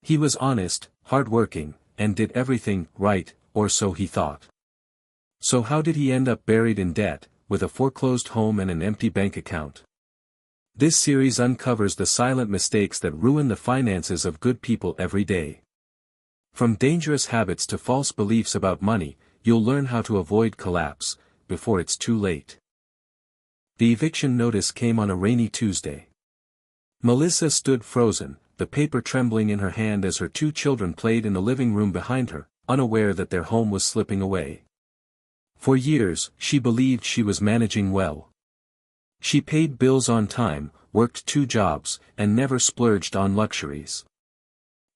He was honest, hard-working, and did everything right, or so he thought. So how did he end up buried in debt, with a foreclosed home and an empty bank account? This series uncovers the silent mistakes that ruin the finances of good people every day. From dangerous habits to false beliefs about money, you'll learn how to avoid collapse, before it's too late. The eviction notice came on a rainy Tuesday. Melissa stood frozen, the paper trembling in her hand as her 2 children played in the living room behind her, unaware that their home was slipping away. For years, she believed she was managing well. She paid bills on time, worked 2 jobs, and never splurged on luxuries.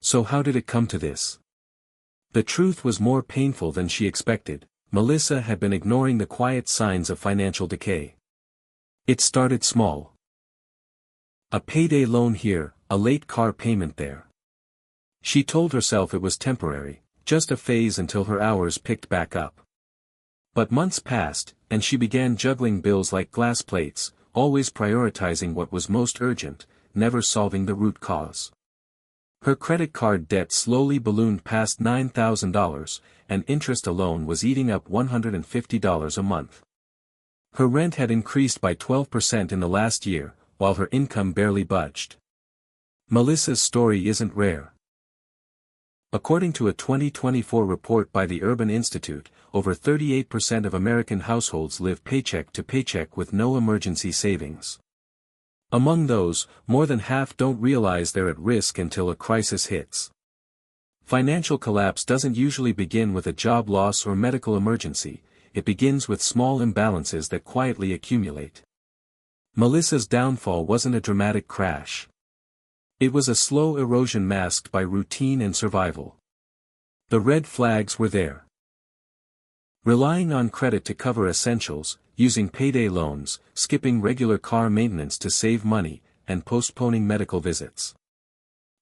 So how did it come to this? The truth was more painful than she expected. Melissa had been ignoring the quiet signs of financial decay. It started small. A payday loan here, a late car payment there. She told herself it was temporary, just a phase until her hours picked back up. But months passed, and she began juggling bills like glass plates, always prioritizing what was most urgent, never solving the root cause. Her credit card debt slowly ballooned past $9,000, and interest alone was eating up $150 a month. Her rent had increased by 12% in the last year, while her income barely budged. Melissa's story isn't rare. According to a 2024 report by the Urban Institute, over 38% of American households live paycheck to paycheck with no emergency savings. Among those, more than half don't realize they're at risk until a crisis hits. Financial collapse doesn't usually begin with a job loss or medical emergency, it begins with small imbalances that quietly accumulate. Melissa's downfall wasn't a dramatic crash. It was a slow erosion masked by routine and survival. The red flags were there. Relying on credit to cover essentials, using payday loans, skipping regular car maintenance to save money, and postponing medical visits.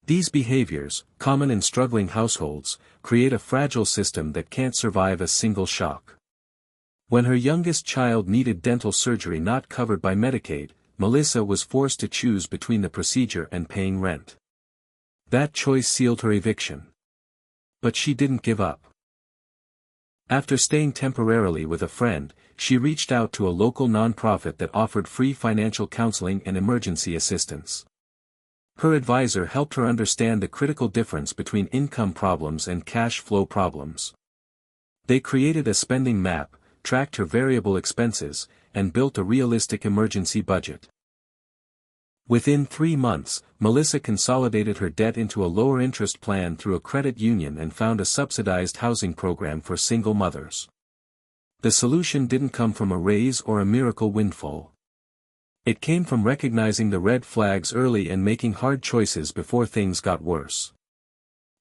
These behaviors, common in struggling households, create a fragile system that can't survive a single shock. When her youngest child needed dental surgery not covered by Medicaid, Melissa was forced to choose between the procedure and paying rent. That choice sealed her eviction. But she didn't give up. After staying temporarily with a friend, she reached out to a local nonprofit that offered free financial counseling and emergency assistance. Her advisor helped her understand the critical difference between income problems and cash flow problems. They created a spending map, tracked her variable expenses, and built a realistic emergency budget. Within 3 months, Melissa consolidated her debt into a lower interest plan through a credit union and found a subsidized housing program for single mothers. The solution didn't come from a raise or a miracle windfall. It came from recognizing the red flags early and making hard choices before things got worse.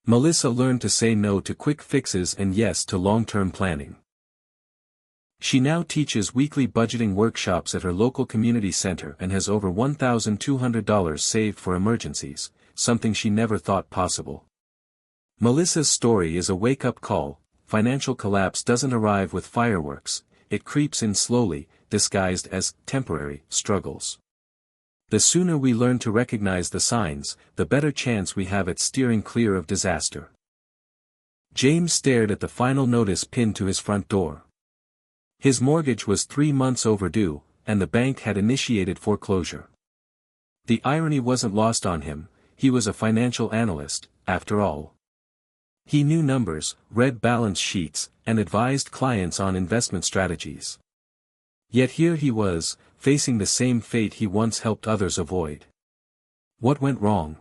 Melissa learned to say no to quick fixes and yes to long-term planning. She now teaches weekly budgeting workshops at her local community center and has over $1,200 saved for emergencies, something she never thought possible. Melissa's story is a wake-up call. Financial collapse doesn't arrive with fireworks, it creeps in slowly, disguised as temporary struggles. The sooner we learn to recognize the signs, the better chance we have at steering clear of disaster. James stared at the final notice pinned to his front door. His mortgage was 3 months overdue, and the bank had initiated foreclosure. The irony wasn't lost on him, he was a financial analyst, after all. He knew numbers, read balance sheets, and advised clients on investment strategies. Yet here he was, facing the same fate he once helped others avoid. What went wrong?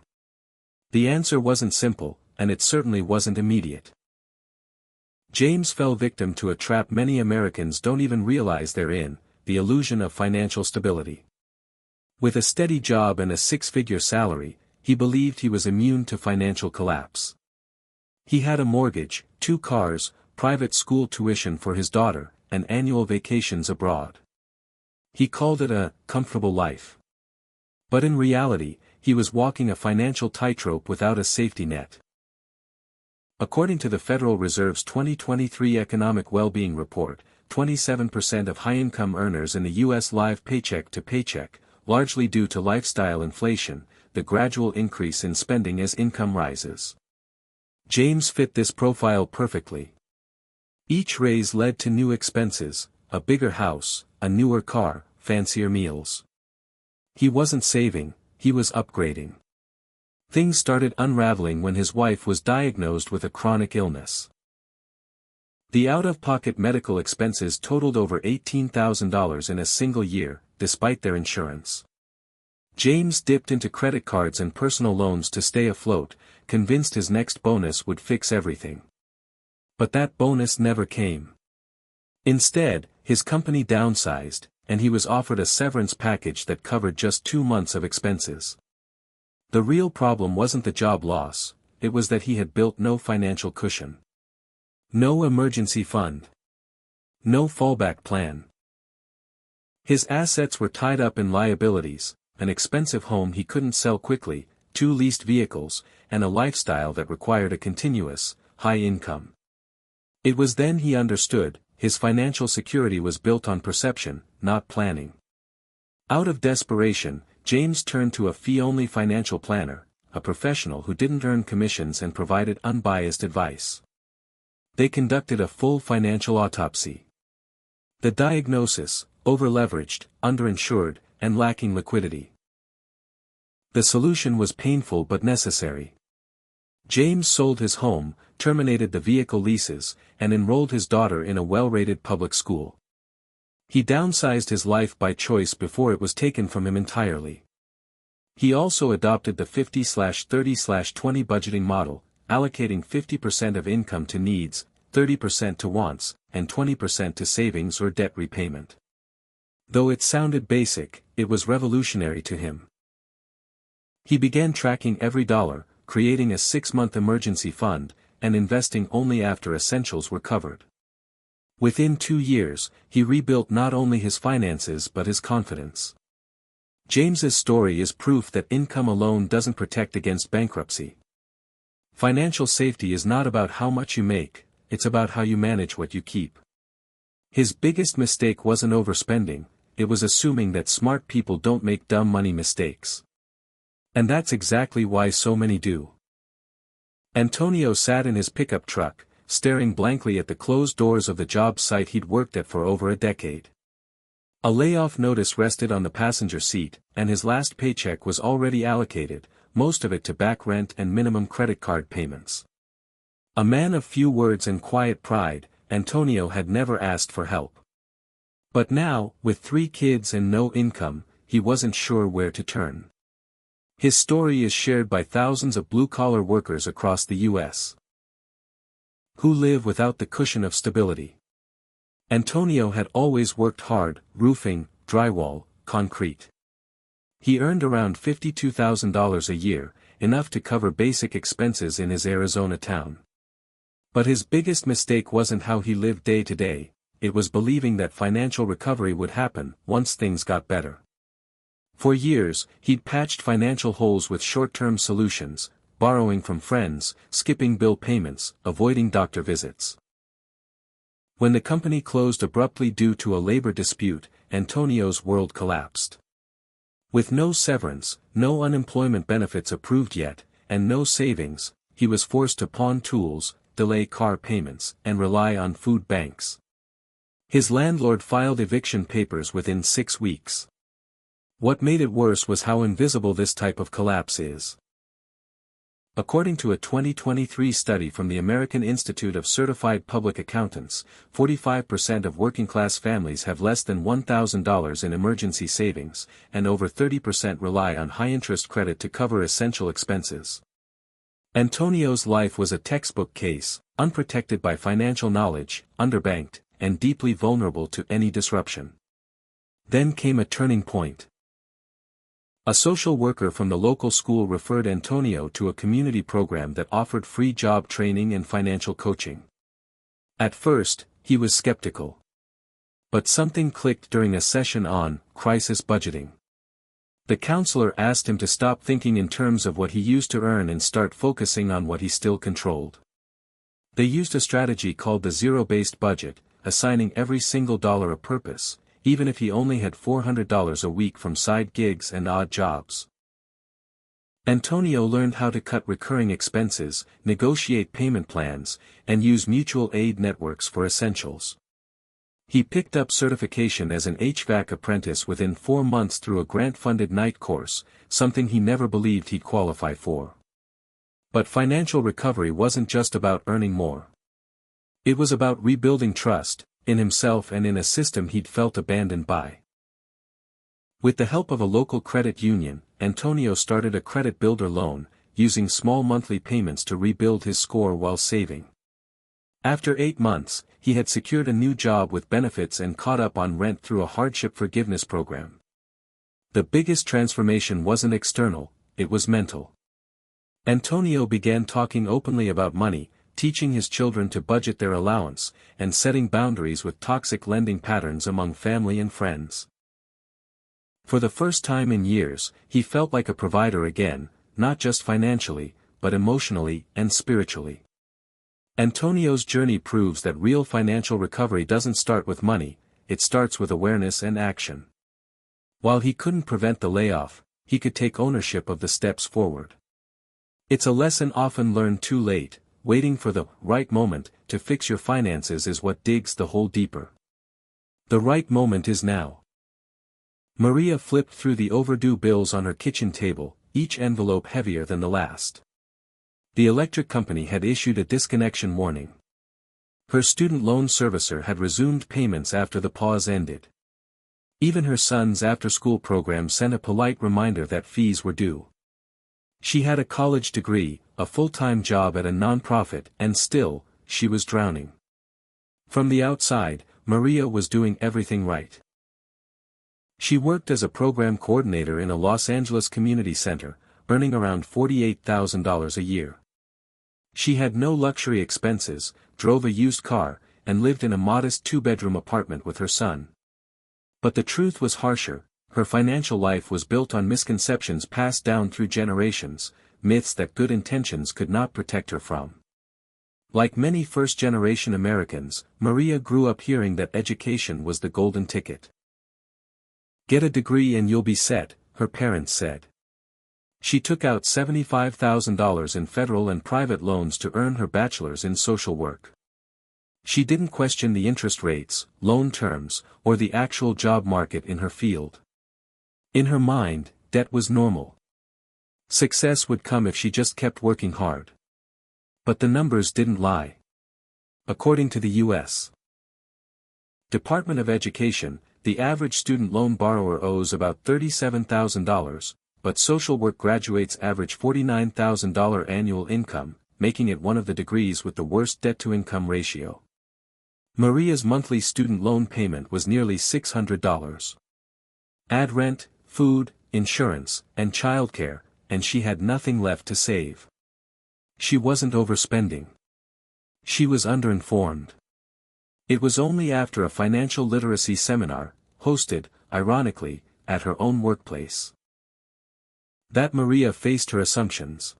The answer wasn't simple, and it certainly wasn't immediate. James fell victim to a trap many Americans don't even realize they're in, the illusion of financial stability. With a steady job and a 6-figure salary, he believed he was immune to financial collapse. He had a mortgage, 2 cars, private school tuition for his daughter, and annual vacations abroad. He called it a comfortable life. But in reality, he was walking a financial tightrope without a safety net. According to the Federal Reserve's 2023 Economic Well-Being Report, 27% of high-income earners in the U.S. live paycheck to paycheck, largely due to lifestyle inflation, the gradual increase in spending as income rises. James fit this profile perfectly. Each raise led to new expenses, a bigger house, a newer car, fancier meals. He wasn't saving, he was upgrading. Things started unraveling when his wife was diagnosed with a chronic illness. The out-of-pocket medical expenses totaled over $18,000 in a single year, despite their insurance. James dipped into credit cards and personal loans to stay afloat, convinced his next bonus would fix everything. But that bonus never came. Instead, his company downsized, and he was offered a severance package that covered just 2 months of expenses. The real problem wasn't the job loss, it was that he had built no financial cushion. No emergency fund. No fallback plan. His assets were tied up in liabilities, an expensive home he couldn't sell quickly, 2 leased vehicles, and a lifestyle that required a continuous, high income. It was then he understood, his financial security was built on perception, not planning. Out of desperation, James turned to a fee-only financial planner, a professional who didn't earn commissions and provided unbiased advice. They conducted a full financial autopsy. The diagnosis: over-leveraged, underinsured, and lacking liquidity. The solution was painful but necessary. James sold his home, terminated the vehicle leases, and enrolled his daughter in a well-rated public school. He downsized his life by choice before it was taken from him entirely. He also adopted the 50/30/20 budgeting model, allocating 50% of income to needs, 30% to wants, and 20% to savings or debt repayment. Though it sounded basic, it was revolutionary to him. He began tracking every dollar, creating a 6-month emergency fund, and investing only after essentials were covered. Within 2 years, he rebuilt not only his finances but his confidence. James's story is proof that income alone doesn't protect against bankruptcy. Financial safety is not about how much you make, it's about how you manage what you keep. His biggest mistake wasn't overspending, it was assuming that smart people don't make dumb money mistakes. And that's exactly why so many do. Antonio sat in his pickup truck, staring blankly at the closed doors of the job site he'd worked at for over a decade. A layoff notice rested on the passenger seat, and his last paycheck was already allocated, most of it to back rent and minimum credit card payments. A man of few words and quiet pride, Antonio had never asked for help. But now, with 3 kids and no income, he wasn't sure where to turn. His story is shared by thousands of blue-collar workers across the U.S. who live without the cushion of stability. Antonio had always worked hard: roofing, drywall, concrete. He earned around $52,000 a year, enough to cover basic expenses in his Arizona town. But his biggest mistake wasn't how he lived day to day, it was believing that financial recovery would happen once things got better. For years, he'd patched financial holes with short-term solutions, borrowing from friends, skipping bill payments, avoiding doctor visits. When the company closed abruptly due to a labor dispute, Antonio's world collapsed. With no severance, no unemployment benefits approved yet, and no savings, he was forced to pawn tools, delay car payments, and rely on food banks. His landlord filed eviction papers within 6 weeks. What made it worse was how invisible this type of collapse is. According to a 2023 study from the American Institute of Certified Public Accountants, 45% of working-class families have less than $1,000 in emergency savings, and over 30% rely on high-interest credit to cover essential expenses. Antonio's life was a textbook case, unprotected by financial knowledge, underbanked, and deeply vulnerable to any disruption. Then came a turning point. A social worker from the local school referred Antonio to a community program that offered free job training and financial coaching. At first, he was skeptical. But something clicked during a session on crisis budgeting. The counselor asked him to stop thinking in terms of what he used to earn and start focusing on what he still controlled. They used a strategy called the zero-based budget, assigning every single dollar a purpose, even if he only had $400 a week from side gigs and odd jobs. Antonio learned how to cut recurring expenses, negotiate payment plans, and use mutual aid networks for essentials. He picked up certification as an HVAC apprentice within 4 months through a grant-funded night course, something he never believed he'd qualify for. But financial recovery wasn't just about earning more. It was about rebuilding trust, in himself and in a system he'd felt abandoned by. With the help of a local credit union, Antonio started a credit builder loan, using small monthly payments to rebuild his score while saving. After 8 months, he had secured a new job with benefits and caught up on rent through a hardship forgiveness program. The biggest transformation wasn't external, it was mental. Antonio began talking openly about money, teaching his children to budget their allowance, and setting boundaries with toxic lending patterns among family and friends. For the first time in years, he felt like a provider again, not just financially, but emotionally and spiritually. Antonio's journey proves that real financial recovery doesn't start with money, it starts with awareness and action. While he couldn't prevent the layoff, he could take ownership of the steps forward. It's a lesson often learned too late. Waiting for the right moment to fix your finances is what digs the hole deeper. The right moment is now. Maria flipped through the overdue bills on her kitchen table, each envelope heavier than the last. The electric company had issued a disconnection warning. Her student loan servicer had resumed payments after the pause ended. Even her son's after-school program sent a polite reminder that fees were due. She had a college degree, a full-time job at a nonprofit, and still, she was drowning. From the outside, Maria was doing everything right. She worked as a program coordinator in a Los Angeles community center, earning around $48,000 a year. She had no luxury expenses, drove a used car, and lived in a modest 2-bedroom apartment with her son. But the truth was harsher. Her financial life was built on misconceptions passed down through generations, myths that good intentions could not protect her from. Like many first-generation Americans, Maria grew up hearing that education was the golden ticket. Get a degree and you'll be set, her parents said. She took out $75,000 in federal and private loans to earn her bachelor's in social work. She didn't question the interest rates, loan terms, or the actual job market in her field. In her mind, debt was normal. Success would come if she just kept working hard. But the numbers didn't lie. According to the U.S. Department of Education, the average student loan borrower owes about $37,000, but social work graduates average $49,000 annual income, making it one of the degrees with the worst debt-to-income ratio. Maria's monthly student loan payment was nearly $600. Add rent, food, insurance, and childcare, and she had nothing left to save. She wasn't overspending. She was underinformed. It was only after a financial literacy seminar, hosted, ironically, at her own workplace, that Maria faced her assumptions.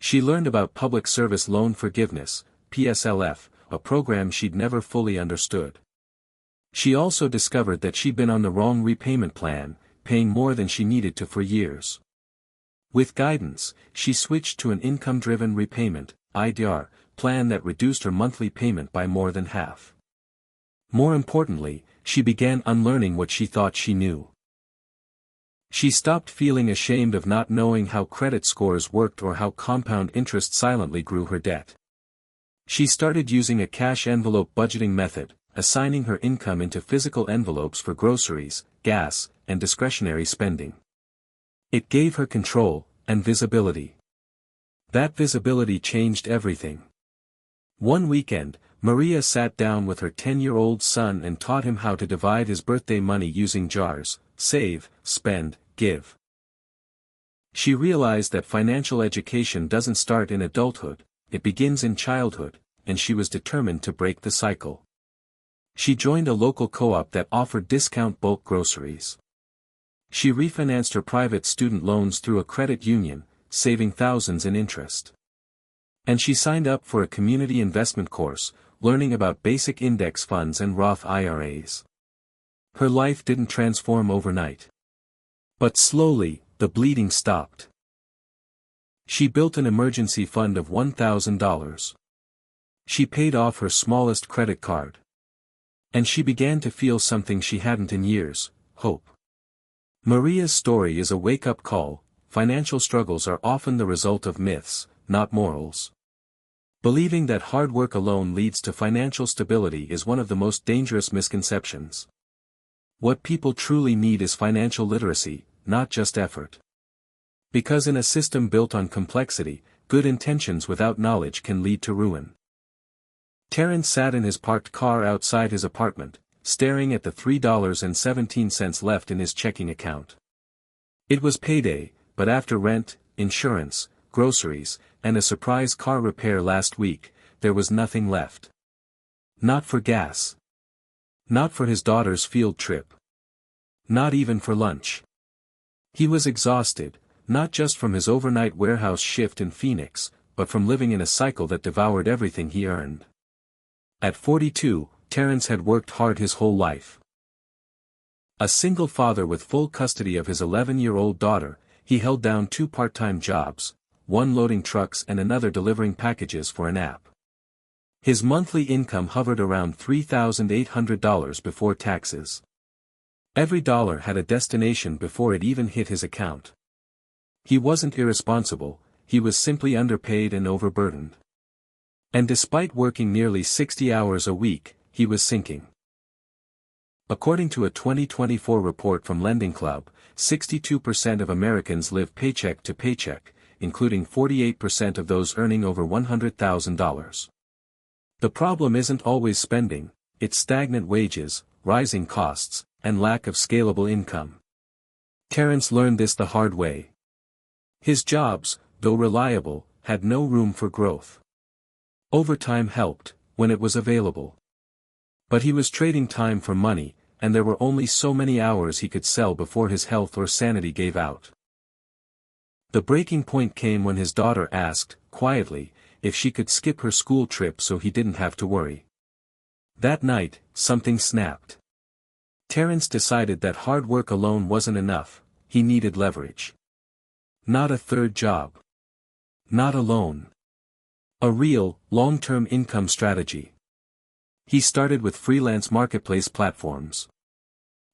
She learned about Public Service Loan Forgiveness, PSLF, a program she'd never fully understood. She also discovered that she'd been on the wrong repayment plan, paying more than she needed to for years. With guidance, she switched to an income-driven repayment, IDR, plan that reduced her monthly payment by more than half. More importantly, she began unlearning what she thought she knew. She stopped feeling ashamed of not knowing how credit scores worked or how compound interest silently grew her debt. She started using a cash envelope budgeting method, assigning her income into physical envelopes for groceries, gas, and discretionary spending. It gave her control and visibility. That visibility changed everything. One weekend, Maria sat down with her 10-year-old son and taught him how to divide his birthday money using jars: save, spend, give. She realized that financial education doesn't start in adulthood, it begins in childhood, and she was determined to break the cycle. She joined a local co-op that offered discount bulk groceries. She refinanced her private student loans through a credit union, saving thousands in interest. And she signed up for a community investment course, learning about basic index funds and Roth IRAs. Her life didn't transform overnight. But slowly, the bleeding stopped. She built an emergency fund of $1,000. She paid off her smallest credit card. And she began to feel something she hadn't in years: hope. Maria's story is a wake-up call. Financial struggles are often the result of myths, not morals. Believing that hard work alone leads to financial stability is one of the most dangerous misconceptions. What people truly need is financial literacy, not just effort. Because in a system built on complexity, good intentions without knowledge can lead to ruin. Terrence sat in his parked car outside his apartment, staring at the $3.17 left in his checking account. It was payday, but after rent, insurance, groceries, and a surprise car repair last week, there was nothing left. Not for gas. Not for his daughter's field trip. Not even for lunch. He was exhausted, not just from his overnight warehouse shift in Phoenix, but from living in a cycle that devoured everything he earned. At 42, Terrence had worked hard his whole life. A single father with full custody of his 11-year-old daughter, he held down 2 part-time jobs, one loading trucks and another delivering packages for an app. His monthly income hovered around $3,800 before taxes. Every dollar had a destination before it even hit his account. He wasn't irresponsible, he was simply underpaid and overburdened. And despite working nearly 60 hours a week, he was sinking. According to a 2024 report from Lending Club, 62% of Americans live paycheck to paycheck, including 48% of those earning over $100,000. The problem isn't always spending, it's stagnant wages, rising costs, and lack of scalable income. Terrence learned this the hard way. His jobs, though reliable, had no room for growth. Overtime helped, when it was available. But he was trading time for money, and there were only so many hours he could sell before his health or sanity gave out. The breaking point came when his daughter asked, quietly, if she could skip her school trip so he didn't have to worry. That night, something snapped. Terrence decided that hard work alone wasn't enough, he needed leverage. Not a third job. Not a loan. A real, long-term income strategy. He started with freelance marketplace platforms.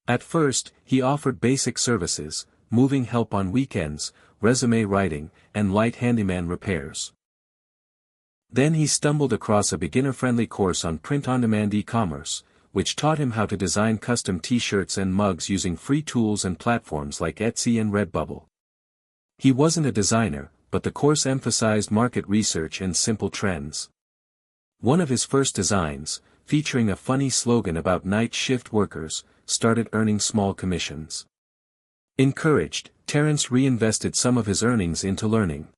At first, he offered basic services, moving help on weekends, resume writing, and light handyman repairs. Then he stumbled across a beginner-friendly course on print-on-demand e-commerce, which taught him how to design custom t-shirts and mugs using free tools and platforms like Etsy and Redbubble. He wasn't a designer, but the course emphasized market research and simple trends. One of his first designs, featuring a funny slogan about night shift workers, started earning small commissions. Encouraged, Terrence reinvested some of his earnings into learning.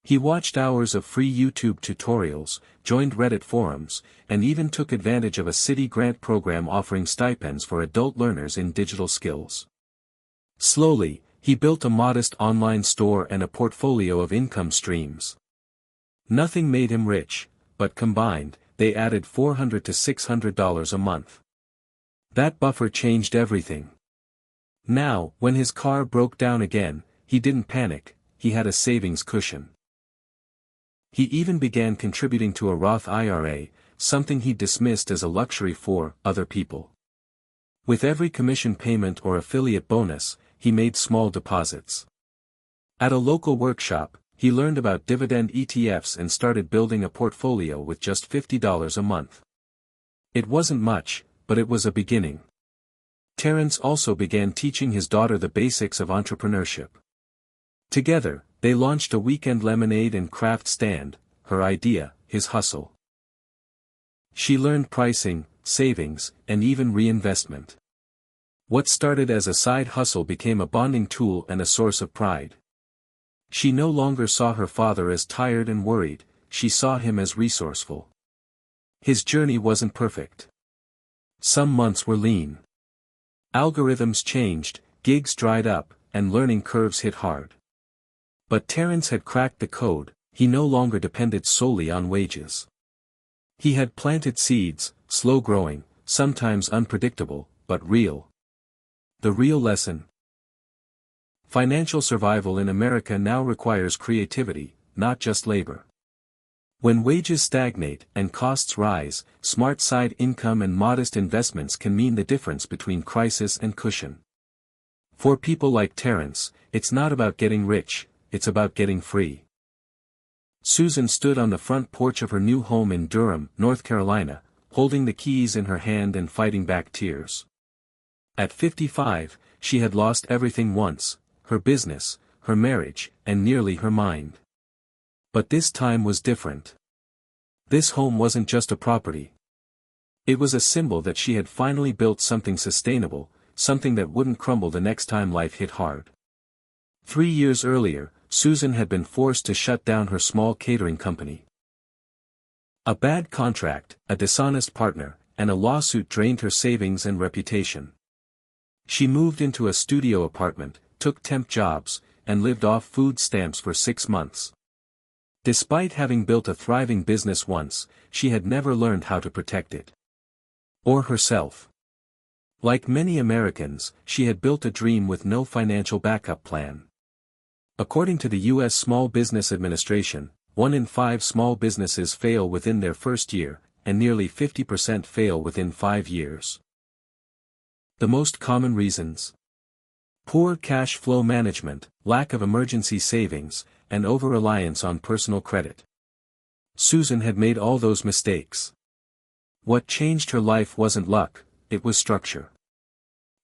He watched hours of free YouTube tutorials, joined Reddit forums, and even took advantage of a city grant program offering stipends for adult learners in digital skills. Slowly, he built a modest online store and a portfolio of income streams. Nothing made him rich, but combined, they added $400 to $600 a month. That buffer changed everything. Now, when his car broke down again, he didn't panic, he had a savings cushion. He even began contributing to a Roth IRA, something he dismissed as a luxury for other people. With every commission payment or affiliate bonus, he made small deposits. At a local workshop, he learned about dividend ETFs and started building a portfolio with just $50 a month. It wasn't much, but it was a beginning. Terrence also began teaching his daughter the basics of entrepreneurship. Together, they launched a weekend lemonade and craft stand, her idea, his hustle. She learned pricing, savings, and even reinvestment. What started as a side hustle became a bonding tool and a source of pride. She no longer saw her father as tired and worried, she saw him as resourceful. His journey wasn't perfect. Some months were lean. Algorithms changed, gigs dried up, and learning curves hit hard. But Terrence had cracked the code, he no longer depended solely on wages. He had planted seeds, slow growing, sometimes unpredictable, but real. The real lesson: Financial survival in America now requires creativity, not just labor. When wages stagnate and costs rise, smart side income and modest investments can mean the difference between crisis and cushion. For people like Terrence, it's not about getting rich, it's about getting free. Susan stood on the front porch of her new home in Durham, North Carolina, holding the keys in her hand and fighting back tears. At 55, she had lost everything once, her business, her marriage, and nearly her mind. But this time was different. This home wasn't just a property. It was a symbol that she had finally built something sustainable, something that wouldn't crumble the next time life hit hard. 3 years earlier, Susan had been forced to shut down her small catering company. A bad contract, a dishonest partner, and a lawsuit drained her savings and reputation. She moved into a studio apartment, took temp jobs, and lived off food stamps for 6 months. Despite having built a thriving business once, she had never learned how to protect it. Or herself. Like many Americans, she had built a dream with no financial backup plan. According to the U.S. Small Business Administration, 1 in 5 small businesses fail within their first year, and nearly 50% fail within 5 years. The most common reasons: poor cash flow management, lack of emergency savings, and over-reliance on personal credit. Susan had made all those mistakes. What changed her life wasn't luck, it was structure.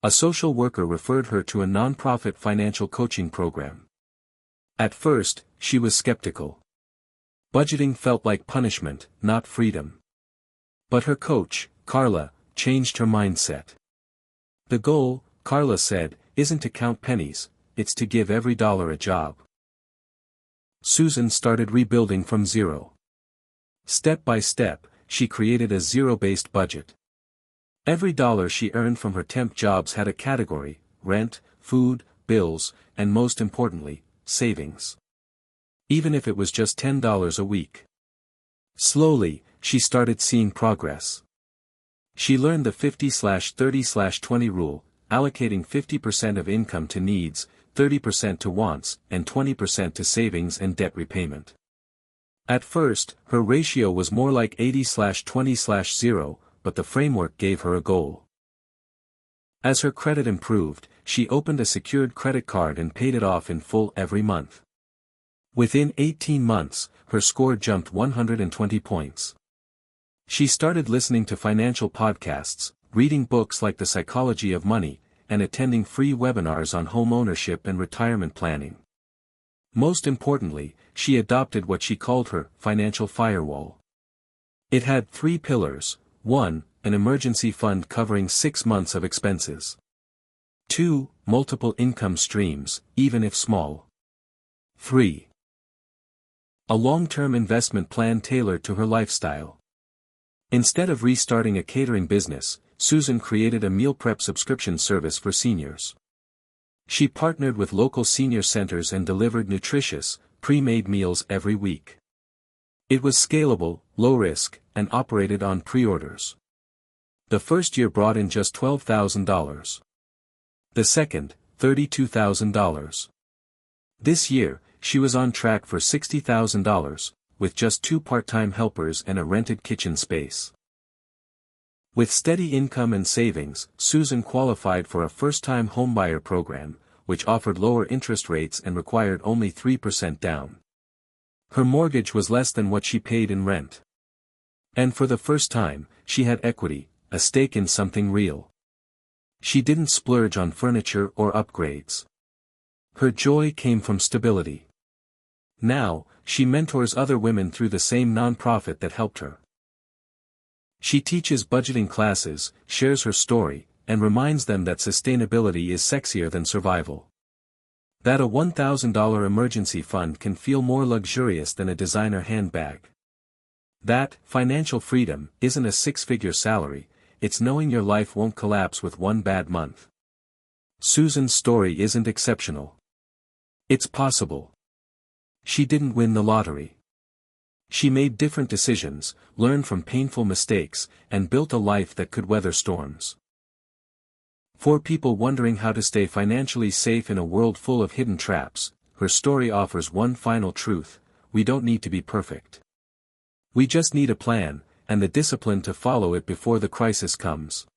A social worker referred her to a nonprofit financial coaching program. At first, she was skeptical. Budgeting felt like punishment, not freedom. But her coach, Carla, changed her mindset. The goal, Carla said, isn't to count pennies, it's to give every dollar a job. Susan started rebuilding from zero. Step by step, she created a zero-based budget. Every dollar she earned from her temp jobs had a category: rent, food, bills, and most importantly, savings. Even if it was just $10 a week. Slowly, she started seeing progress. She learned the 50/30/20 rule, allocating 50% of income to needs, 30% to wants, and 20% to savings and debt repayment. At first, her ratio was more like 80/20/0, but the framework gave her a goal. As her credit improved, she opened a secured credit card and paid it off in full every month. Within 18 months, her score jumped 120 points. She started listening to financial podcasts, reading books like The Psychology of Money, and attending free webinars on home ownership and retirement planning. Most importantly, she adopted what she called her financial firewall. It had 3 pillars: 1, an emergency fund covering 6 months of expenses. 2, multiple income streams, even if small. 3, a long-term investment plan tailored to her lifestyle. Instead of restarting a catering business, Susan created a meal prep subscription service for seniors. She partnered with local senior centers and delivered nutritious, pre-made meals every week. It was scalable, low-risk, and operated on pre-orders. The first year brought in just $12,000. The second, $32,000. This year, she was on track for $60,000, with just 2 part-time helpers and a rented kitchen space. With steady income and savings, Susan qualified for a first-time homebuyer program, which offered lower interest rates and required only 3% down. Her mortgage was less than what she paid in rent. And for the first time, she had equity, a stake in something real. She didn't splurge on furniture or upgrades. Her joy came from stability. Now, she mentors other women through the same nonprofit that helped her. She teaches budgeting classes, shares her story, and reminds them that sustainability is sexier than survival. That a $1,000 emergency fund can feel more luxurious than a designer handbag. That financial freedom isn't a 6-figure salary, it's knowing your life won't collapse with one bad month. Susan's story isn't exceptional. It's possible. She didn't win the lottery. She made different decisions, learned from painful mistakes, and built a life that could weather storms. For people wondering how to stay financially safe in a world full of hidden traps, her story offers one final truth: we don't need to be perfect. We just need a plan, and the discipline to follow it before the crisis comes.